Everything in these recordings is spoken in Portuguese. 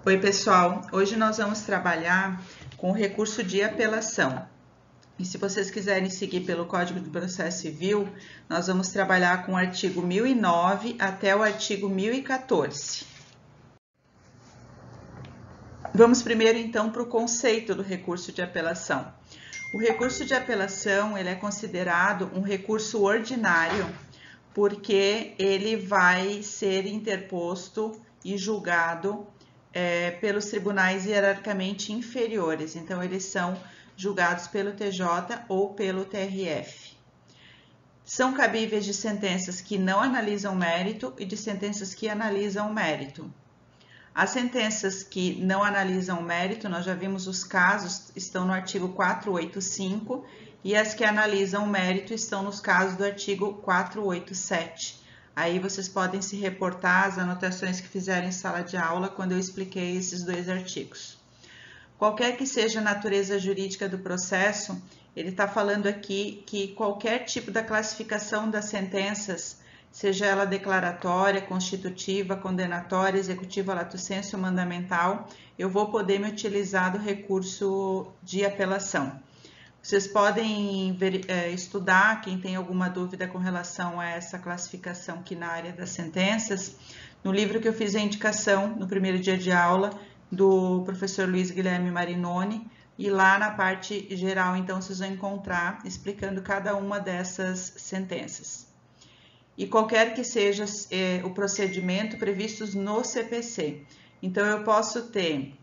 Oi, pessoal. Hoje nós vamos trabalhar com o recurso de apelação. E se vocês quiserem seguir pelo Código de Processo Civil, nós vamos trabalhar com o artigo 1009 até o artigo 1014. Vamos primeiro, então, para o conceito do recurso de apelação. O recurso de apelação ele é considerado um recurso ordinário porque ele vai ser interposto e julgado pelos tribunais hierarquicamente inferiores. Então, eles são julgados pelo TJ ou pelo TRF. São cabíveis de sentenças que não analisam mérito e de sentenças que analisam mérito. As sentenças que não analisam mérito, nós já vimos os casos, estão no artigo 485, e as que analisam mérito estão nos casos do artigo 487. Aí vocês podem se reportar às anotações que fizeram em sala de aula quando eu expliquei esses dois artigos. Qualquer que seja a natureza jurídica do processo, ele está falando aqui que qualquer tipo da classificação das sentenças, seja ela declaratória, constitutiva, condenatória, executiva, lato sensu ou mandamental, eu vou poder me utilizar do recurso de apelação. Vocês podem estudar, quem tem alguma dúvida com relação a essa classificação aqui na área das sentenças, no livro que eu fiz a indicação no primeiro dia de aula, do professor Luiz Guilherme Marinoni, e lá na parte geral, então, vocês vão encontrar explicando cada uma dessas sentenças. E qualquer que seja o procedimento previstos no CPC. Então, eu posso ter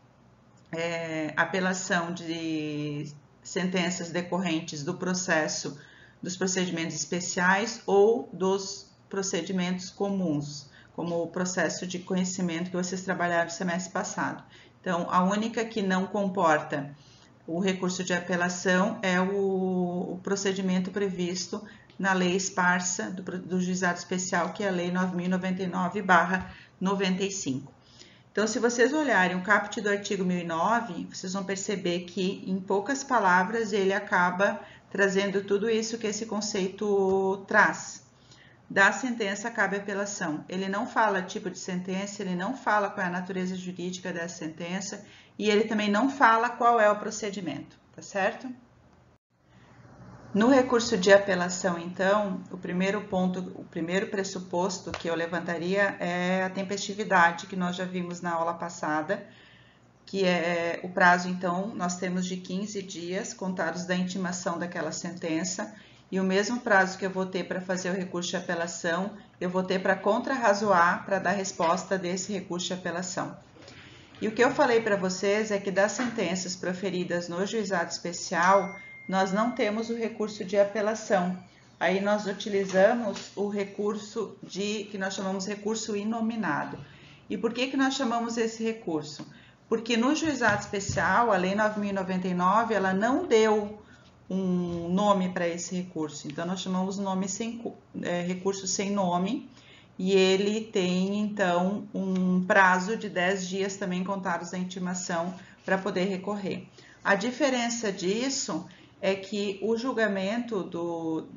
apelação de sentenças decorrentes do processo dos procedimentos especiais ou dos procedimentos comuns, como o processo de conhecimento que vocês trabalharam no semestre passado. Então, a única que não comporta o recurso de apelação é o procedimento previsto na lei esparsa do Juizado Especial, que é a Lei 9.099/95. Então, se vocês olharem o caput do artigo 1009, vocês vão perceber que, em poucas palavras, ele acaba trazendo tudo isso que esse conceito traz. Da sentença cabe apelação. Ele não fala tipo de sentença, ele não fala qual é a natureza jurídica dessa sentença e ele também não fala qual é o procedimento, tá certo? No recurso de apelação, então, o primeiro pressuposto que eu levantaria é a tempestividade, que nós já vimos na aula passada, que é o prazo, então, nós temos de 15 dias contados da intimação daquela sentença, e o mesmo prazo que eu vou ter para fazer o recurso de apelação, eu vou ter para contrarrazoar, para dar resposta desse recurso de apelação. E o que eu falei para vocês é que das sentenças proferidas no juizado especial, nós não temos o recurso de apelação. Aí nós utilizamos o recurso que nós chamamos recurso inominado. E por que nós chamamos esse recurso? Porque no juizado especial, a Lei 9.099, ela não deu um nome para esse recurso. Então, nós chamamos recurso sem nome, e ele tem, então, um prazo de 10 dias também contados da intimação para poder recorrer. A diferença disso é que o julgamento dos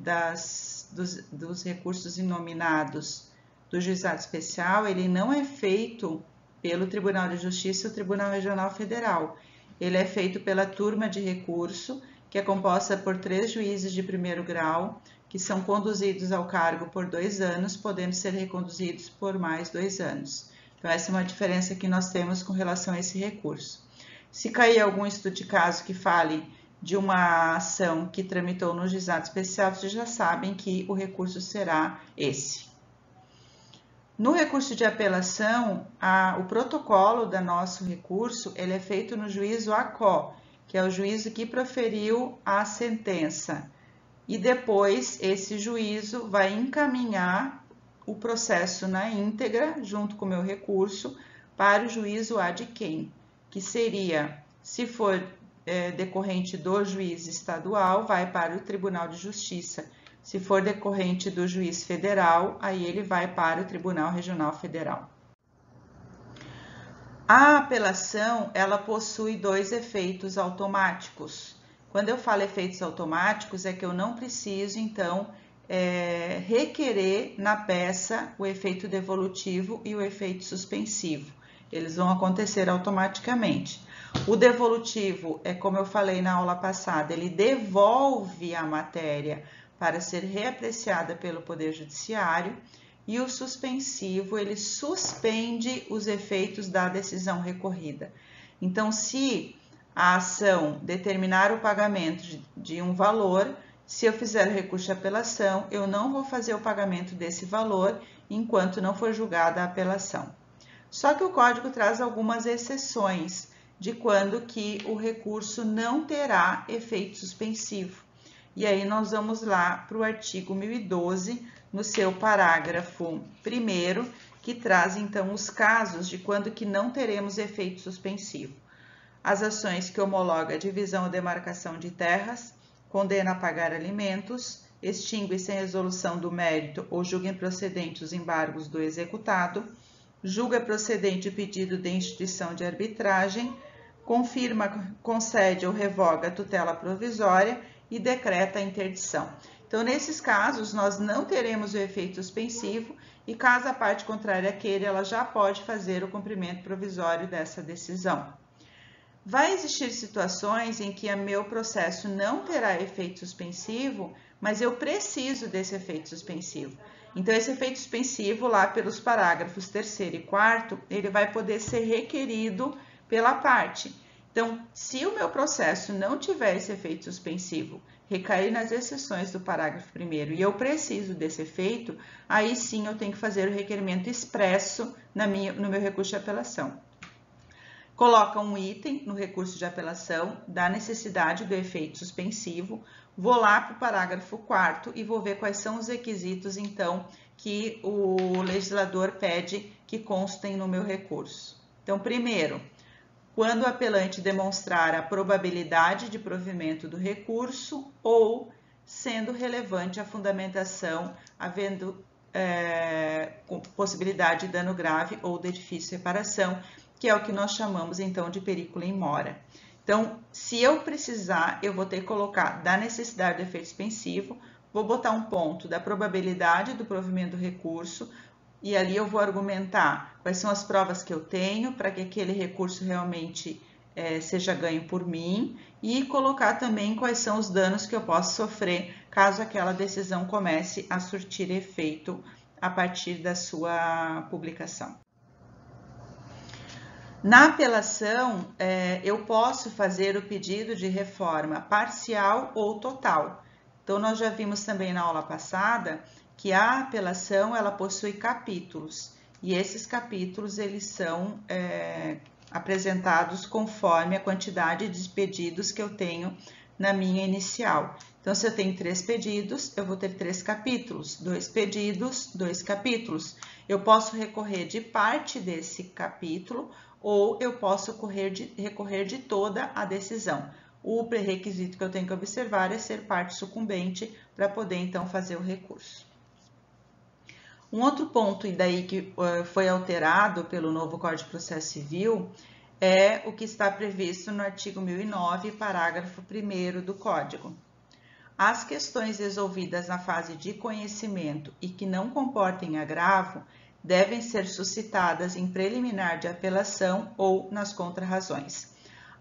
recursos inominados do juizado especial, ele não é feito pelo Tribunal de Justiça ou Tribunal Regional Federal. Ele é feito pela turma de recurso, que é composta por 3 juízes de primeiro grau, que são conduzidos ao cargo por 2 anos, podendo ser reconduzidos por mais 2 anos. Então, essa é uma diferença que nós temos com relação a esse recurso. Se cair algum estudo de caso que fale de uma ação que tramitou no juizado especial, vocês já sabem que o recurso será esse. No recurso de apelação, o protocolo do nosso recurso ele é feito no juízo ACO, que é o juízo que proferiu a sentença. E depois esse juízo vai encaminhar o processo na íntegra, junto com o meu recurso, para o juízo ad quem, que seria, se for decorrente do juiz estadual, vai para o Tribunal de Justiça. Se for decorrente do juiz federal, aí ele vai para o Tribunal Regional Federal. A apelação, ela possui 2 efeitos automáticos. Quando eu falo efeitos automáticos, é que eu não preciso, então, requerer na peça o efeito devolutivo e o efeito suspensivo. eles vão acontecer automaticamente. O devolutivo é como eu falei na aula passada, ele devolve a matéria para ser reapreciada pelo Poder Judiciário, e o suspensivo, ele suspende os efeitos da decisão recorrida. Então, se a ação determinar o pagamento de um valor, se eu fizer o recurso de apelação, eu não vou fazer o pagamento desse valor enquanto não for julgada a apelação. Só que o Código traz algumas exceções de quando que o recurso não terá efeito suspensivo. E aí nós vamos lá para o artigo 1012, no seu parágrafo 1º, que traz então os casos de quando que não teremos efeito suspensivo. As ações que homologam a divisão ou demarcação de terras, condena a pagar alimentos, extingue sem resolução do mérito ou julga improcedente os embargos do executado, julga procedente o pedido de instituição de arbitragem, confirma, concede ou revoga a tutela provisória e decreta a interdição. Então, nesses casos, nós não teremos o efeito suspensivo e, caso a parte contrária queira, ela já pode fazer o cumprimento provisório dessa decisão. Vai existir situações em que o meu processo não terá efeito suspensivo, mas eu preciso desse efeito suspensivo. Então, esse efeito suspensivo, lá pelos parágrafos 3º e 4º, ele vai poder ser requerido pela parte. Então, se o meu processo não tiver esse efeito suspensivo, recair nas exceções do parágrafo 1º e eu preciso desse efeito, aí sim eu tenho que fazer o requerimento expresso no meu recurso de apelação. Coloca um item no recurso de apelação da necessidade do efeito suspensivo, vou lá para o parágrafo 4º e vou ver quais são os requisitos, então, que o legislador pede que constem no meu recurso. Então, primeiro, quando o apelante demonstrar a probabilidade de provimento do recurso ou sendo relevante a fundamentação, havendo possibilidade de dano grave ou de difícil reparação, que é o que nós chamamos então de perícula in mora. Então, se eu precisar, eu vou ter que colocar da necessidade do efeito suspensivo, vou botar um ponto da probabilidade do provimento do recurso, e ali eu vou argumentar quais são as provas que eu tenho para que aquele recurso realmente seja ganho por mim e colocar também quais são os danos que eu posso sofrer caso aquela decisão comece a surtir efeito a partir da sua publicação. Na apelação, eu posso fazer o pedido de reforma parcial ou total. Então, nós já vimos também na aula passada que a apelação ela possui capítulos e esses capítulos eles são apresentados conforme a quantidade de pedidos que eu tenho na minha inicial. Então, se eu tenho 3 pedidos, eu vou ter 3 capítulos, 2 pedidos, 2 capítulos. Eu posso recorrer de parte desse capítulo ou eu posso recorrer de toda a decisão. O pré-requisito que eu tenho que observar é ser parte sucumbente para poder, então, fazer o recurso. Um outro ponto e daí que foi alterado pelo novo Código de Processo Civil é o que está previsto no artigo 1009, parágrafo 1º do Código. As questões resolvidas na fase de conhecimento e que não comportem agravo devem ser suscitadas em preliminar de apelação ou nas contrarrazões.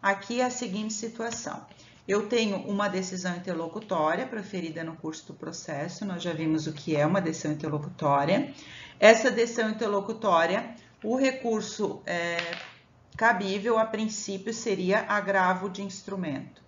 Aqui é a seguinte situação. Eu tenho uma decisão interlocutória proferida no curso do processo, nós já vimos o que é uma decisão interlocutória. Essa decisão interlocutória, o recurso cabível, a princípio, seria agravo de instrumento.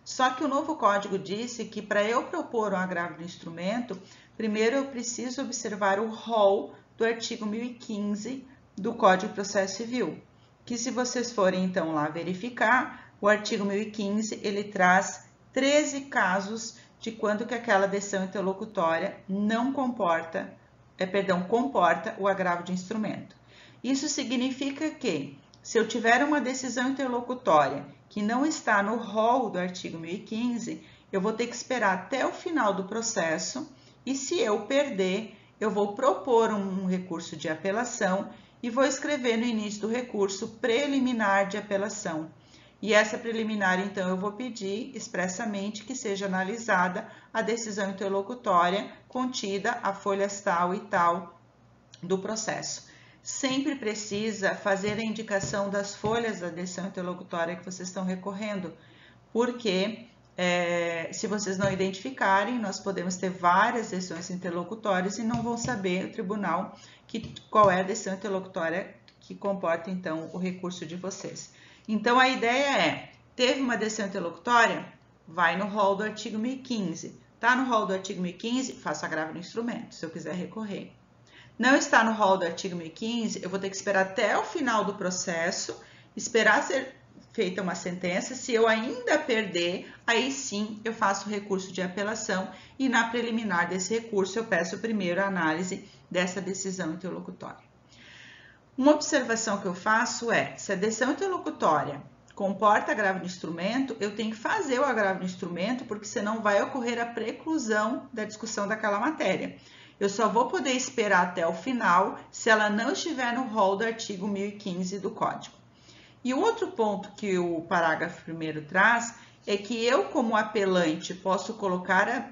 Só que o novo código disse que para eu propor um agravo de instrumento, primeiro eu preciso observar o rol do artigo 1015 do Código de Processo Civil, que se vocês forem então lá verificar, o artigo 1015 ele traz 13 casos de quando que aquela decisão interlocutória não comporta o agravo de instrumento. Isso significa que se eu tiver uma decisão interlocutória que não está no rol do artigo 1015, eu vou ter que esperar até o final do processo e se eu perder, eu vou propor um recurso de apelação e vou escrever no início do recurso preliminar de apelação. E essa preliminar, então, eu vou pedir expressamente que seja analisada a decisão interlocutória contida a folhas tal e tal do processo. sempre precisa fazer a indicação das folhas da decisão interlocutória que vocês estão recorrendo, porque se vocês não identificarem, nós podemos ter várias decisões interlocutórias e não vão saber o tribunal qual é a decisão interlocutória que comporta, então, o recurso de vocês. Então, a ideia é, teve uma decisão interlocutória? Vai no rol do artigo 1015. Está no rol do artigo 1015? Faço agravo no instrumento, se eu quiser recorrer. Não está no rol do artigo 1015, eu vou ter que esperar até o final do processo, esperar ser feita uma sentença. Se eu ainda perder, aí sim eu faço recurso de apelação e na preliminar desse recurso eu peço primeiro a análise dessa decisão interlocutória. Uma observação que eu faço é, se a decisão interlocutória comporta agravo de instrumento, eu tenho que fazer o agravo de instrumento, porque senão vai ocorrer a preclusão da discussão daquela matéria. Eu só vou poder esperar até o final se ela não estiver no rol do artigo 1015 do Código. E o outro ponto que o parágrafo 1º traz é que eu, como apelante, posso colocar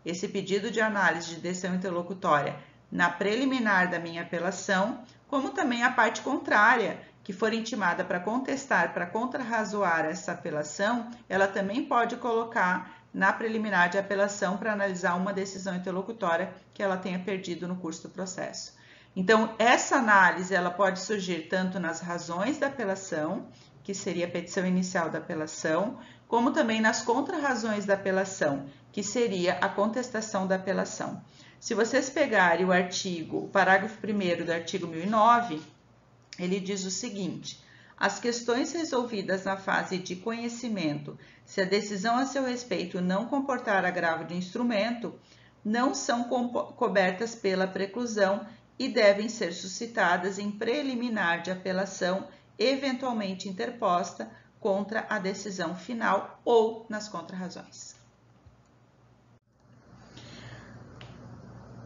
esse pedido de análise de decisão interlocutória na preliminar da minha apelação, como também a parte contrária, que for intimada para contestar, para contrarrazoar essa apelação, ela também pode colocar na preliminar de apelação para analisar uma decisão interlocutória que ela tenha perdido no curso do processo. Então, essa análise ela pode surgir tanto nas razões da apelação, que seria a petição inicial da apelação, como também nas contrarrazões da apelação, que seria a contestação da apelação. Se vocês pegarem o parágrafo 1º do artigo 1009, ele diz o seguinte: as questões resolvidas na fase de conhecimento, se a decisão a seu respeito não comportar agravo de instrumento, não são cobertas pela preclusão e devem ser suscitadas em preliminar de apelação, eventualmente interposta contra a decisão final ou nas contrarrazões.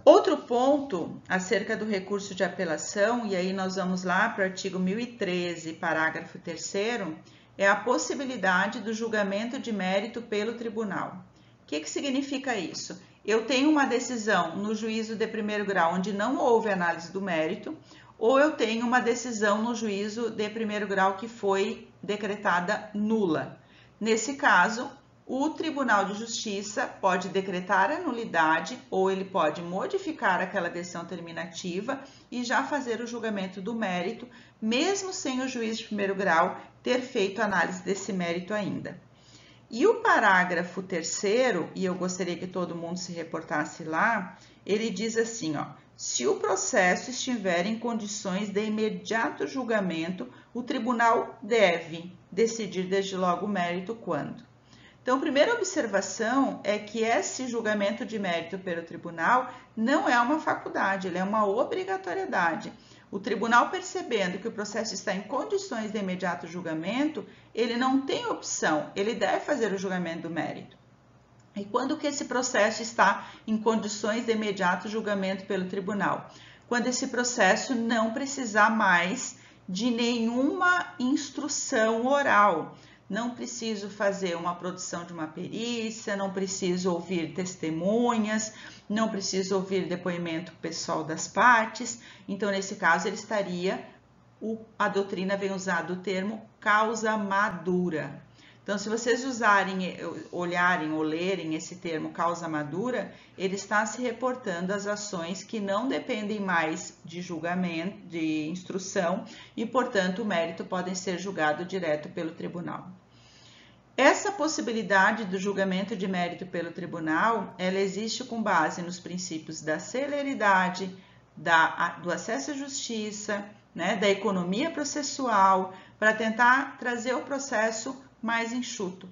Outro ponto acerca do recurso de apelação, e aí nós vamos lá para o artigo 1013, parágrafo 3º, é a possibilidade do julgamento de mérito pelo tribunal. O que significa isso? Eu tenho uma decisão no juízo de primeiro grau onde não houve análise do mérito, ou eu tenho uma decisão no juízo de primeiro grau que foi decretada nula. Nesse caso, o Tribunal de Justiça pode decretar a nulidade ou ele pode modificar aquela decisão terminativa e já fazer o julgamento do mérito, mesmo sem o juiz de primeiro grau ter feito análise desse mérito ainda. E o parágrafo 3º, e eu gostaria que todo mundo se reportasse lá, ele diz assim, ó: se o processo estiver em condições de imediato julgamento, o tribunal deve decidir desde logo o mérito quando. Então, a primeira observação é que esse julgamento de mérito pelo tribunal não é uma faculdade, ele é uma obrigatoriedade. O tribunal, percebendo que o processo está em condições de imediato julgamento, ele não tem opção, ele deve fazer o julgamento do mérito. E quando que esse processo está em condições de imediato julgamento pelo tribunal? Quando esse processo não precisar mais de nenhuma instrução oral. Não preciso fazer uma produção de uma perícia, não preciso ouvir testemunhas, não preciso ouvir depoimento pessoal das partes. Então, nesse caso, ele estaria, a doutrina vem usar o termo causa madura. Então, se vocês olharem ou lerem esse termo causa madura, ele está se reportando às ações que não dependem mais de julgamento, de instrução, e, portanto, o mérito pode ser julgado direto pelo tribunal. Essa possibilidade do julgamento de mérito pelo tribunal, ela existe com base nos princípios da celeridade, do acesso à justiça, né, da economia processual, para tentar trazer o processo mais enxuto.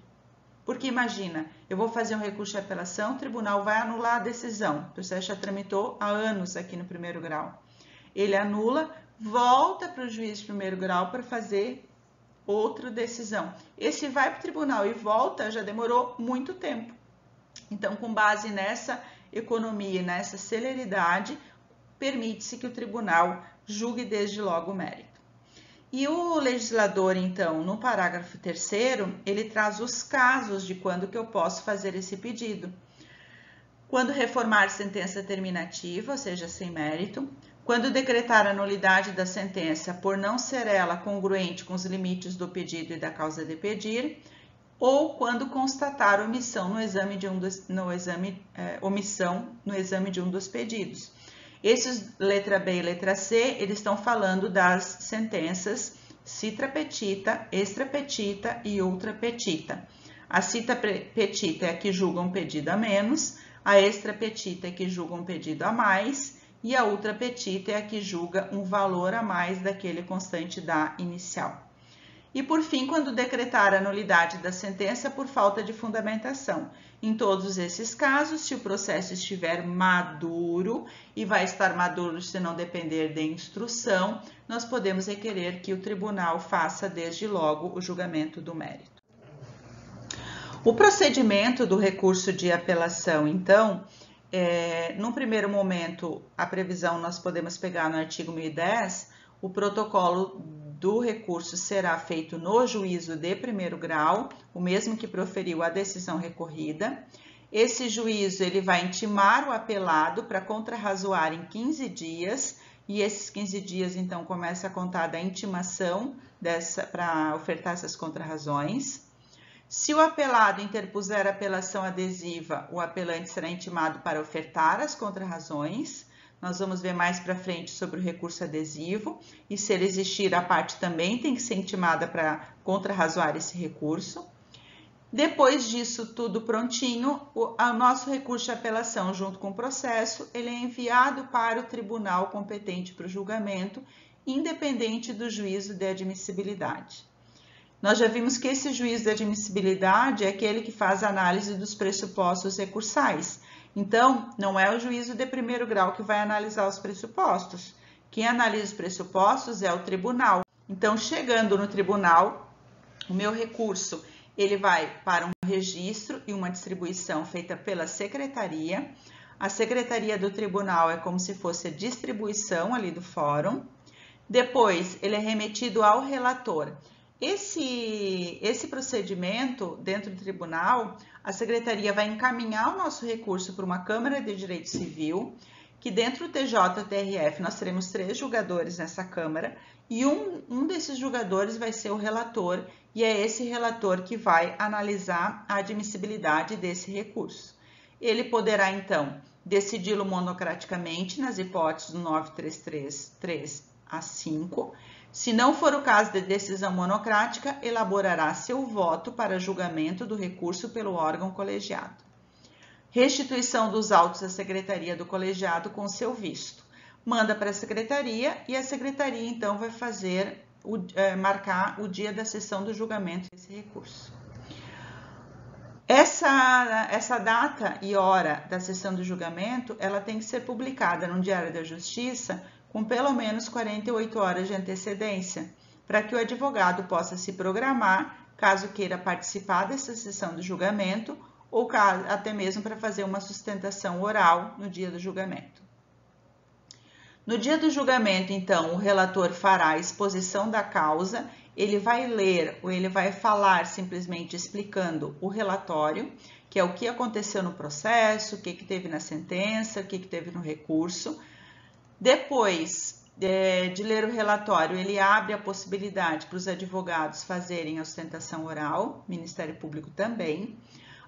Porque imagina, eu vou fazer um recurso de apelação, o tribunal vai anular a decisão. O processo já tramitou há anos aqui no primeiro grau. Ele anula, volta para o juiz de primeiro grau para fazer outra decisão. Esse vai para o tribunal e volta já demorou muito tempo. Então, com base nessa economia, nessa celeridade, permite-se que o tribunal julgue desde logo o mérito. E o legislador, então, no parágrafo 3º, ele traz os casos de quando que eu posso fazer esse pedido. Quando reformar sentença terminativa, ou seja, sem mérito, Quando decretar a nulidade da sentença por não ser ela congruente com os limites do pedido e da causa de pedir, ou quando constatar omissão no exame de um dos pedidos. Esses, letra B e letra C, eles estão falando das sentenças citra petita, extra petita e ultra petita. A citra petita é a que julga um pedido a menos, a extra petita é a que julga um pedido a mais, e a ultra petita é a que julga um valor a mais daquele constante da inicial. E, por fim, quando decretar a nulidade da sentença por falta de fundamentação. Em todos esses casos, se o processo estiver maduro, e vai estar maduro se não depender de instrução, nós podemos requerer que o tribunal faça desde logo o julgamento do mérito. O procedimento do recurso de apelação, então, num primeiro momento, a previsão nós podemos pegar no artigo 1010, o protocolo do recurso será feito no juízo de primeiro grau, o mesmo que proferiu a decisão recorrida. Esse juízo ele vai intimar o apelado para contrarrazoar em 15 dias, e esses 15 dias, então, começa a contar da intimação para ofertar essas contrarrazões. Se o apelado interpuser apelação adesiva, o apelante será intimado para ofertar as contrarrazões. Nós vamos ver mais para frente sobre o recurso adesivo, e se ele existir, a parte também tem que ser intimada para contrarrazoar esse recurso. Depois disso tudo prontinho, o nosso recurso de apelação junto com o processo, ele é enviado para o tribunal competente para o julgamento, independente do juízo de admissibilidade. Nós já vimos que esse juízo de admissibilidade é aquele que faz a análise dos pressupostos recursais. Então, não é o juízo de primeiro grau que vai analisar os pressupostos. Quem analisa os pressupostos é o tribunal. Então, chegando no tribunal, o meu recurso ele vai para um registro e uma distribuição feita pela secretaria. A secretaria do tribunal é como se fosse a distribuição ali do fórum. Depois, ele é remetido ao relator. Esse procedimento dentro do tribunal, a secretaria vai encaminhar o nosso recurso para uma Câmara de Direito Civil, que dentro do TJ-TRF nós teremos 3 julgadores nessa Câmara, e um desses julgadores vai ser o relator, e é esse relator que vai analisar a admissibilidade desse recurso. Ele poderá, então, decidi-lo monocraticamente nas hipóteses do 9333-5. Se não for o caso de decisão monocrática, elaborará seu voto para julgamento do recurso pelo órgão colegiado. Restituição dos autos à secretaria do colegiado com seu visto. Manda para a secretaria e a secretaria, então, vai marcar o dia da sessão do julgamento desse recurso. Essa data e hora da sessão do julgamento, ela tem que ser publicada no Diário da Justiça com pelo menos 48 horas de antecedência, para que o advogado possa se programar, caso queira participar dessa sessão do julgamento, ou até mesmo para fazer uma sustentação oral no dia do julgamento. No dia do julgamento, então, o relator fará a exposição da causa, ele vai ler ou ele vai falar simplesmente explicando o relatório, que é o que aconteceu no processo, o que teve na sentença, o que teve no recurso. Depois de ler o relatório, ele abre a possibilidade para os advogados fazerem a sustentação oral, o Ministério Público também.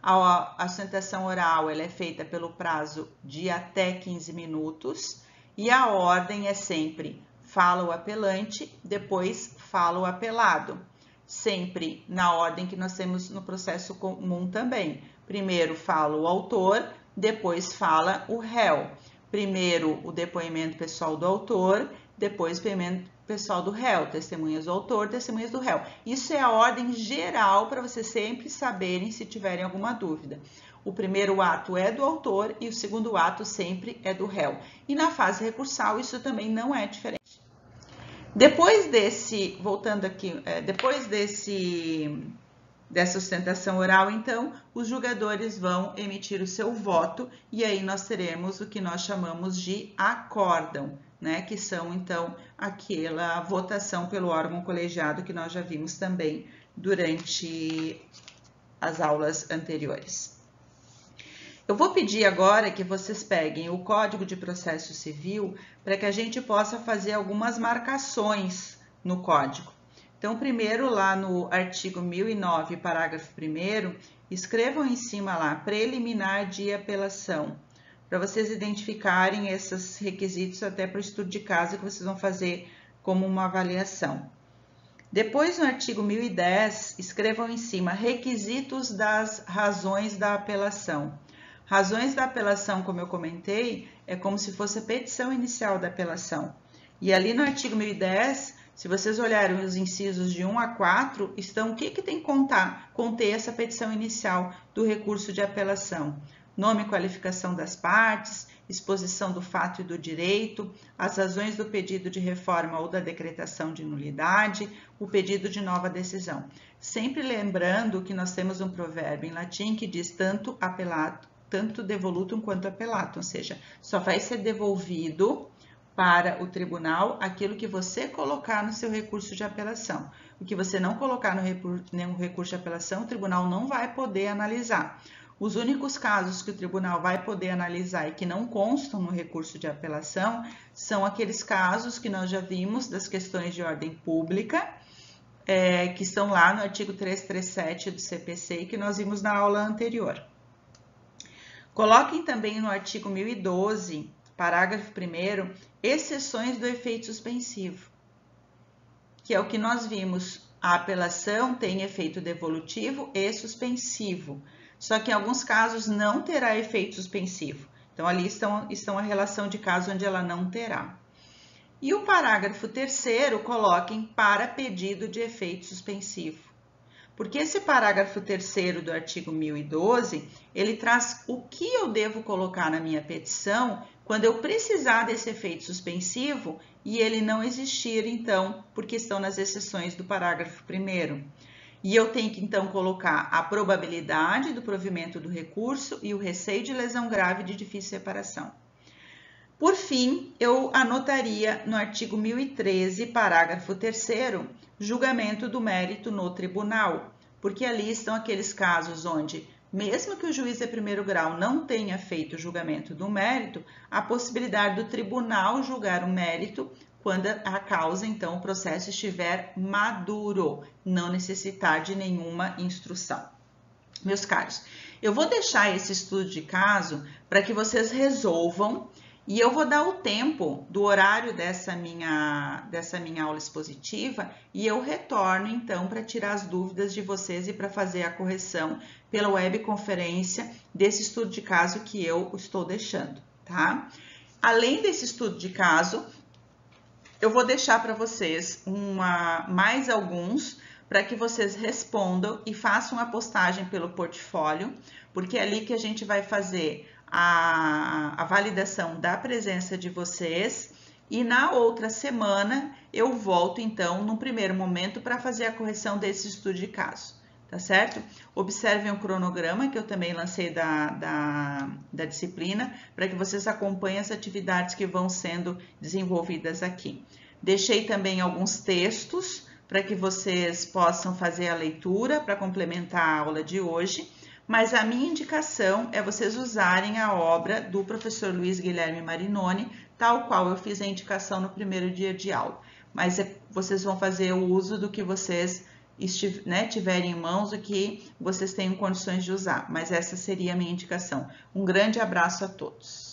A sustentação oral ela é feita pelo prazo de até 15 minutos e a ordem é sempre fala o apelante, depois fala o apelado, sempre na ordem que nós temos no processo comum também. Primeiro fala o autor, depois fala o réu. Primeiro o depoimento pessoal do autor, depois o depoimento pessoal do réu, testemunhas do autor, testemunhas do réu. Isso é a ordem geral para vocês sempre saberem se tiverem alguma dúvida. O primeiro ato é do autor e o segundo ato sempre é do réu. E na fase recursal isso também não é diferente. Depois dessa sustentação oral, então, os julgadores vão emitir o seu voto e aí nós teremos o que nós chamamos de acórdão, né? Que são, então, aquela votação pelo órgão colegiado que nós já vimos também durante as aulas anteriores. Eu vou pedir agora que vocês peguem o Código de Processo Civil para que a gente possa fazer algumas marcações no código. Então, primeiro lá no artigo 1009, parágrafo 1º, escrevam em cima lá, preliminar de apelação, para vocês identificarem esses requisitos até para o estudo de caso que vocês vão fazer como uma avaliação. Depois, no artigo 1010, escrevam em cima, requisitos das razões da apelação. Razões da apelação, como eu comentei, é como se fosse a petição inicial da apelação. E ali no artigo 1010, se vocês olharem os incisos de 1 a 4, estão o que tem que conter essa petição inicial do recurso de apelação. Nome e qualificação das partes, exposição do fato e do direito, as razões do pedido de reforma ou da decretação de nulidade, o pedido de nova decisão. Sempre lembrando que nós temos um provérbio em latim que diz tanto devolutum quanto appelatum, ou seja, só vai ser devolvido para o tribunal aquilo que você colocar no seu recurso de apelação. O que você não colocar no recurso de apelação, o tribunal não vai poder analisar. Os únicos casos que o tribunal vai poder analisar e que não constam no recurso de apelação são aqueles casos que nós já vimos das questões de ordem pública, que estão lá no artigo 337 do CPC, que nós vimos na aula anterior. Coloquem também no artigo 1012, parágrafo 1º, exceções do efeito suspensivo, que é o que nós vimos. A apelação tem efeito devolutivo e suspensivo, só que em alguns casos não terá efeito suspensivo. Então, ali estão a relação de caso onde ela não terá. E o parágrafo 3º, coloquem para pedido de efeito suspensivo. Porque esse parágrafo 3º do artigo 1012, ele traz o que eu devo colocar na minha petição quando eu precisar desse efeito suspensivo e ele não existir, então, porque estão nas exceções do parágrafo 1º. E eu tenho que, então, colocar a probabilidade do provimento do recurso e o receio de lesão grave de difícil reparação. Por fim, eu anotaria no artigo 1013, parágrafo 3º, julgamento do mérito no tribunal, porque ali estão aqueles casos onde, mesmo que o juiz de primeiro grau não tenha feito o julgamento do mérito, a possibilidade do tribunal julgar o mérito quando a causa, então, o processo estiver maduro, não necessitar de nenhuma instrução. Meus caros, eu vou deixar esse estudo de caso para que vocês resolvam. E eu vou dar o tempo do horário dessa minha aula expositiva e eu retorno, então, para tirar as dúvidas de vocês e para fazer a correção pela webconferência desse estudo de caso que eu estou deixando, tá? Além desse estudo de caso, eu vou deixar para vocês mais alguns para que vocês respondam e façam a postagem pelo portfólio, porque é ali que a gente vai fazer a validação da presença de vocês e na outra semana eu volto então no primeiro momento para fazer a correção desse estudo de caso, tá certo? Observem o cronograma que eu também lancei da disciplina para que vocês acompanhem as atividades que vão sendo desenvolvidas aqui. Deixei também alguns textos para que vocês possam fazer a leitura para complementar a aula de hoje. Mas a minha indicação é vocês usarem a obra do professor Luiz Guilherme Marinoni, tal qual eu fiz a indicação no primeiro dia de aula. Mas vocês vão fazer o uso do que vocês tiverem em mãos, o que vocês tenham condições de usar. Mas essa seria a minha indicação. Um grande abraço a todos.